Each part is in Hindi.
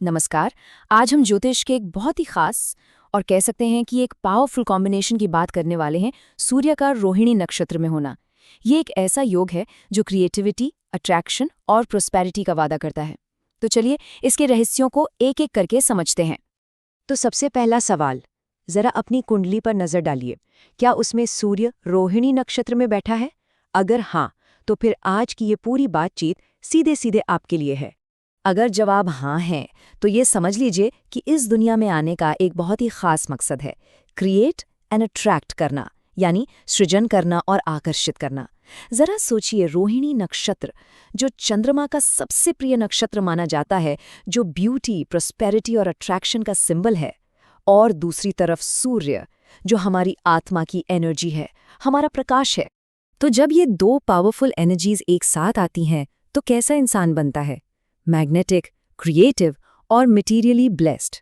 नमस्कार। आज हम ज्योतिष के एक बहुत ही खास और कह सकते हैं कि एक पावरफुल कॉम्बिनेशन की बात करने वाले हैं, सूर्य का रोहिणी नक्षत्र में होना। ये एक ऐसा योग है जो क्रिएटिविटी, अट्रैक्शन और प्रोस्पेरिटी का वादा करता है। तो चलिए इसके रहस्यों को एक एक करके समझते हैं। तो सबसे पहला सवाल, जरा अपनी कुंडली पर नजर डालिए। क्या उसमें सूर्य रोहिणी नक्षत्र में बैठा है? अगर हाँ, तो फिर आज की ये पूरी बातचीत सीधे सीधे आपके लिए है। अगर जवाब हाँ है, तो ये समझ लीजिए कि इस दुनिया में आने का एक बहुत ही खास मकसद है, क्रिएट एंड अट्रैक्ट करना, यानी सृजन करना और आकर्षित करना। जरा सोचिए, रोहिणी नक्षत्र जो चंद्रमा का सबसे प्रिय नक्षत्र माना जाता है, जो ब्यूटी, प्रोस्पेरिटी और अट्रैक्शन का सिंबल है, और दूसरी तरफ सूर्य जो हमारी आत्मा की एनर्जी है, हमारा प्रकाश है। तो जब ये दो पावरफुल एनर्जीज एक साथ आती हैं, तो कैसा इंसान बनता है? मैग्नेटिक, क्रिएटिव और मटीरियली ब्लेस्ड।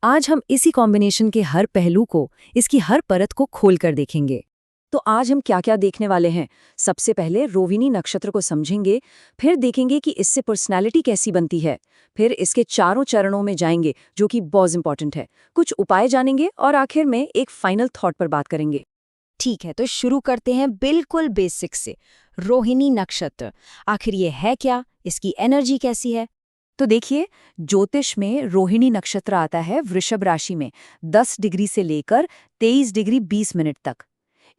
आज हम इसी कॉम्बिनेशन के हर पहलू को, इसकी हर परत को खोलकर देखेंगे। तो आज हम क्या क्या देखने वाले हैं? सबसे पहले रोहिणी नक्षत्र को समझेंगे, फिर देखेंगे कि इससे पर्सनैलिटी कैसी बनती है, फिर इसके चारों चरणों में जाएंगे जो कि बहुत इंपॉर्टेंट है, कुछ उपाय जानेंगे और आखिर में एक फाइनल थॉट पर बात करेंगे। ठीक है, तो शुरू करते हैं बिल्कुल बेसिक से। रोहिणी नक्षत्र आखिर ये है क्या? इसकी एनर्जी कैसी है? तो देखिए, ज्योतिष में रोहिणी नक्षत्र आता है वृषभ राशि में 10 डिग्री से लेकर 23 डिग्री 20 मिनट तक।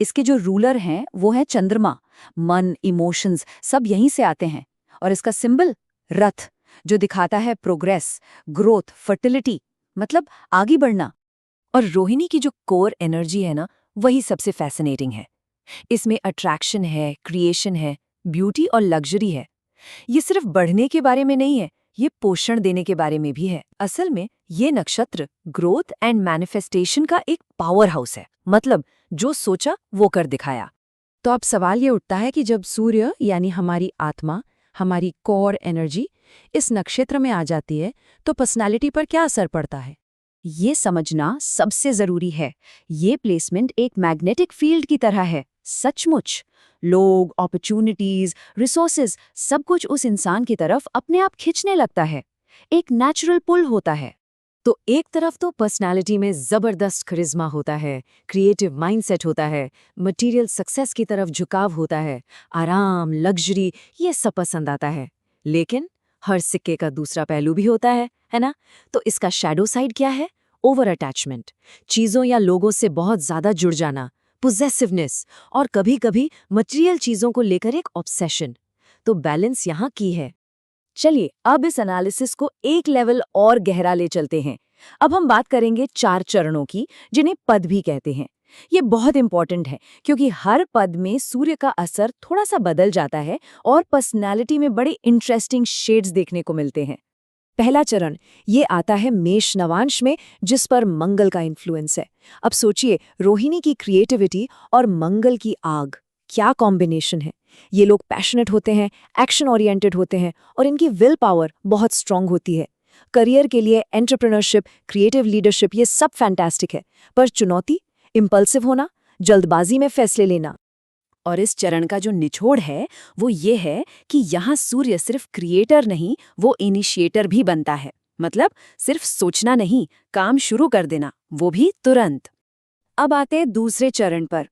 इसके जो रूलर हैं वो है चंद्रमा। मन, इमोशंस सब यहीं से आते हैं। और इसका सिंबल रथ, जो दिखाता है प्रोग्रेस, ग्रोथ, फर्टिलिटी, मतलब आगे बढ़ना। और रोहिणी की जो कोर एनर्जी है ना, वही सबसे फैसिनेटिंग है। इसमें अट्रैक्शन है, क्रिएशन है, ब्यूटी और लग्जरी है। ये सिर्फ बढ़ने के बारे में नहीं है, ये पोषण देने के बारे में भी है। असल में ये नक्षत्र ग्रोथ एंड मैनिफेस्टेशन का एक पावर हाउस है, मतलब जो सोचा वो कर दिखाया। तो अब सवाल ये उठता है कि जब सूर्य यानी हमारी आत्मा, हमारी कोर एनर्जी इस नक्षत्र में आ जाती है, तो पर्सनालिटी पर क्या असर पड़ता है? ये समझना सबसे जरूरी है। ये प्लेसमेंट एक मैग्नेटिक फील्ड की तरह है, सचमुच। लोग, अपॉर्चुनिटीज, रिसोर्सेज सब कुछ उस इंसान की तरफ अपने आप खींचने लगता है। एक नेचुरल पुल होता है। तो एक तरफ तो पर्सनालिटी में जबरदस्त करिश्मा होता है, क्रिएटिव माइंडसेट होता है, मटेरियल सक्सेस की तरफ झुकाव होता है, आराम, लग्जरी, ये सब पसंद आता है। लेकिन हर सिक्के का दूसरा पहलू भी होता है ना? तो इसका शैडो साइड क्या है? ओवर अटैचमेंट, चीजों या लोगों से बहुत ज्यादा जुड़ जाना, पोजेसिवनेस और कभी-कभी मटेरियल चीजों को लेकर एक ऑब्सेशन। तो बैलेंस यहाँ की है। चलिए अब इस एनालिसिस को एक लेवल और गहरा ले चलते हैं। अब हम बात करेंगे 4 चरणों की, जिन्हें पद भी कहते हैं। ये बहुत इंपॉर्टेंट है क्योंकि हर पद में सूर्य का असर थोड़ा सा बदल जाता है और पर्सनैलिटी में बड़े इंटरेस्टिंग शेड्स देखने को मिलते हैं। पहला चरण ये आता है मेष नवांश में, जिस पर मंगल का इन्फ्लुएंस है। अब सोचिए, रोहिणी की क्रिएटिविटी और मंगल की आग, क्या कॉम्बिनेशन है। ये लोग पैशनेट होते हैं, एक्शन ओरिएंटेड होते हैं और इनकी विल पावर बहुत स्ट्रांग होती है। करियर के लिए एंटरप्रेन्योरशिप, क्रिएटिव लीडरशिप, ये सब फैंटास्टिक है। पर चुनौती, इम्पल्सिव होना, जल्दबाजी में फैसले लेना। और इस चरण का जो निचोड़ है वो ये है कि यहाँ सूर्य सिर्फ क्रिएटर नहीं, वो इनिशिएटर भी बनता है। मतलब सिर्फ सोचना नहीं, काम शुरू कर देना, वो भी तुरंत। अब आते हैं दूसरे चरण पर।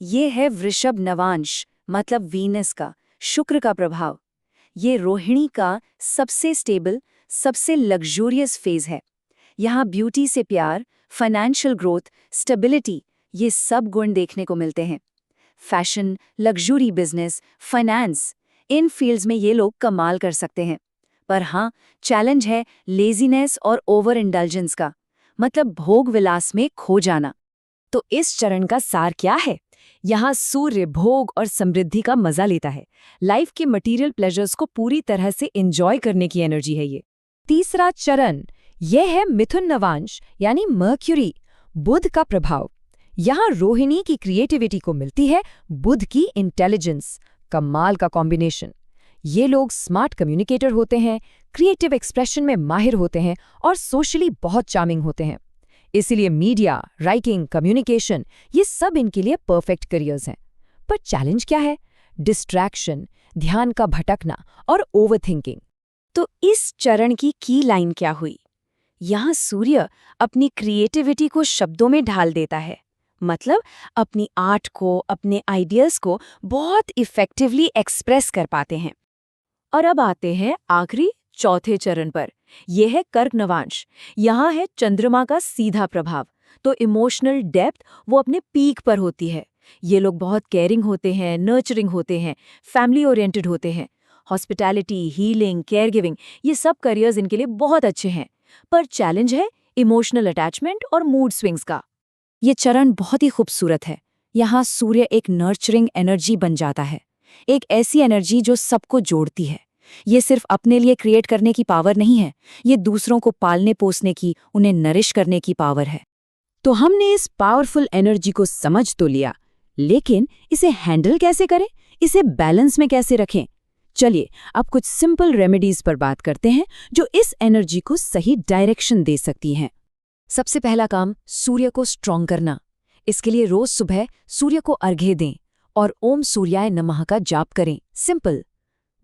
ये है वृषभ नवांश, मतलब वीनस का, शुक्र का प्रभाव। ये रोहिणी का सबसे स्टेबल, सबसे लग्जूरियस फेज है। यहाँ ब्यूटी से प्यार, फाइनेंशियल ग्रोथ, स्टेबिलिटी, ये सब गुण देखने को मिलते हैं। फैशन, लग्जरी बिजनेस, फाइनेंस, इन फील्ड्स में ये लोग कमाल कर सकते हैं। पर हाँ, चैलेंज है लेजीनेस और ओवर इंडल्जेंस का, मतलब भोग विलास में खो जाना। तो इस चरण का सार क्या है? यहाँ सूर्य भोग और समृद्धि का मजा लेता है। लाइफ के मटेरियल प्लेजर्स को पूरी तरह से एंजॉय करने की एनर्जी है ये। तीसरा चरण यह है मिथुन नवांश, यानी मर्क्यूरी, बुध का प्रभाव। यहाँ रोहिणी की क्रिएटिविटी को मिलती है बुध की इंटेलिजेंस। कमाल का कॉम्बिनेशन। ये लोग स्मार्ट कम्युनिकेटर होते हैं, क्रिएटिव एक्सप्रेशन में माहिर होते हैं और सोशली बहुत चार्मिंग होते हैं। इसीलिए मीडिया, राइटिंग, कम्युनिकेशन, ये सब इनके लिए परफेक्ट करियर्स हैं। पर चैलेंज क्या है? डिस्ट्रैक्शन, ध्यान का भटकना और ओवरथिंकिंग। तो इस चरण की लाइन क्या हुई? यहाँ सूर्य अपनी क्रिएटिविटी को शब्दों में ढाल देता है, मतलब अपनी आर्ट को, अपने आइडियाज को बहुत इफेक्टिवली एक्सप्रेस कर पाते हैं। और अब आते हैं आखिरी चौथे चरण पर। यह है कर्क नवांश। यहाँ है चंद्रमा का सीधा प्रभाव। तो इमोशनल डेप्थ वो अपने पीक पर होती है। ये लोग बहुत केयरिंग होते हैं, नर्चरिंग होते हैं, फैमिली ओरिएंटेड होते हैं। हॉस्पिटैलिटी, हीलिंग, केयर गिविंग, ये सब करियर्स इनके लिए बहुत अच्छे हैं। पर चैलेंज है इमोशनल अटैचमेंट और मूड स्विंग्स का। ये चरण बहुत ही खूबसूरत है। यहाँ सूर्य एक नर्चरिंग एनर्जी बन जाता है, एक ऐसी एनर्जी जो सबको जोड़ती है। ये सिर्फ अपने लिए क्रिएट करने की पावर नहीं है, ये दूसरों को पालने पोसने की, उन्हें नरिश करने की पावर है। तो हमने इस पावरफुल एनर्जी को समझ तो लिया, लेकिन इसे हैंडल कैसे करें, इसे बैलेंस में कैसे रखें? चलिए अब कुछ सिंपल रेमेडीज पर बात करते हैं जो इस एनर्जी को सही डायरेक्शन दे सकती हैं। सबसे पहला काम, सूर्य को स्ट्रॉन्ग करना। इसके लिए रोज सुबह सूर्य को अर्घ्य दें और ओम सूर्याय नमः का जाप करें। सिंपल।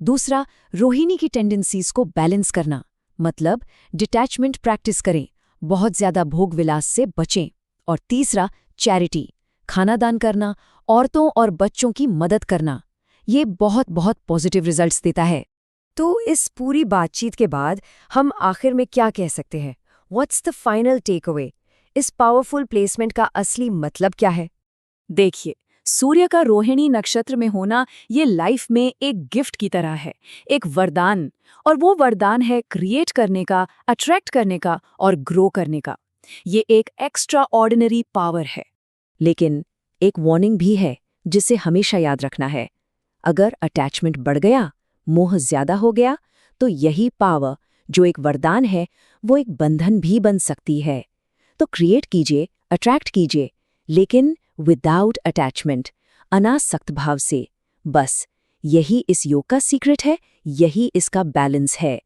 दूसरा, रोहिणी की टेंडेंसीज को बैलेंस करना, मतलब डिटैचमेंट प्रैक्टिस करें, बहुत ज्यादा भोग विलास से बचें। और तीसरा, चैरिटी, खाना दान करना, औरतों और बच्चों की मदद करना। ये बहुत बहुत पॉजिटिव रिजल्ट्स देता है। तो इस पूरी बातचीत के बाद हम आखिर में क्या कह सकते हैं? What's the final take away? इस पावरफुल प्लेसमेंट का असली मतलब क्या है? देखिए, सूर्य का रोहिणी नक्षत्र में होना ये लाइफ में एक गिफ्ट की तरह है, एक वरदान। और वो वरदान है क्रिएट करने का, अट्रैक्ट करने का और ग्रो करने का। ये एक एक्स्ट्रा ऑर्डिनरी पावर है। लेकिन एक वार्निंग भी है जिसे हमेशा याद रखना है। अगर अटैचमेंट बढ़ गया, मोह ज्यादा हो गया, तो यही पावर जो एक वरदान है वो एक बंधन भी बन सकती है। तो क्रिएट कीजिए, अट्रैक्ट कीजिए, लेकिन विदाउट अटैचमेंट, अनासक्त भाव से। बस यही इस योग का सीक्रेट है, यही इसका बैलेंस है।